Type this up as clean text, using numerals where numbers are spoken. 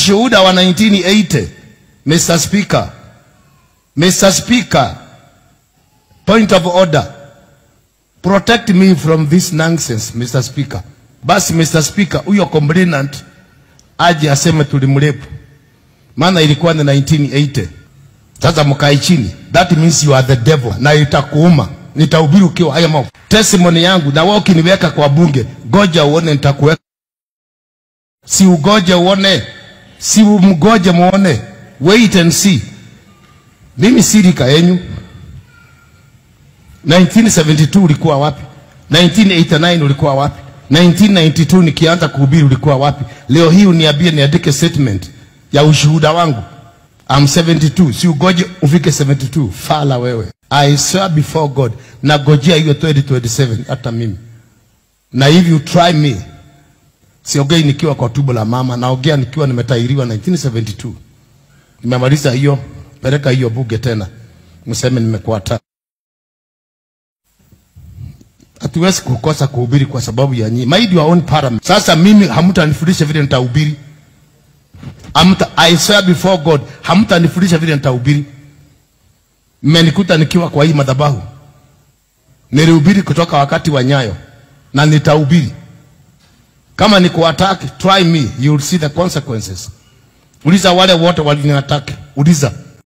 Shuhuda wa 1980, Mr. Speaker. Mr. Speaker, point of order. Protect me from this nonsense, Mr. Speaker. Basi Mr. Speaker, huyo complainant aje aseme tulimrepu. Maana ilikuwa ni 1980. Sasa mkae chini. That means you are the devil. Na itakuuma. Nitahubiri ukiwa haya mambo. Testimony yangu na wao kiniweka kwa bunge. Goja uone nitakuweka. Si ugoje uone. Si umgoje muone. Wait and see. Mimi sirika yenyu. 1972 ulikuwa wapi? 1989 ulikuwa wapi? 1992 nikianza kuhubiri ulikuwa wapi? Leo hii uniambie niandike statement ya ushuhuda wangu. I'm 72. Si ugoje ufike 72. Fala wewe. I swear before God. Na gojea hiyo 2027 hata mimi. Na if you try me. Siogei nikiwa kwa tumbo la mama. Naongea nikiwa nimetairiwa 1972. Nimemaliza hiyo. Peleka hiyo bunge tena. Mseme nimekuata. Hatuwezi kukosa kuhubiri kwa sababu ya nyinyi. Mind your own parameters. Sasa mimi hamtanifundisha vile nitahubiri. I swear before God, hamtanifundisha vile nitahubiri. Mmenikuta nikiwa kwa hii madhabahu. Nilihubiri kutoka wakati wa Nyayo na nitahubiri. Kama niku attack, try me, you will see the consequences. Uliza wale wote waliniattack. Uliza.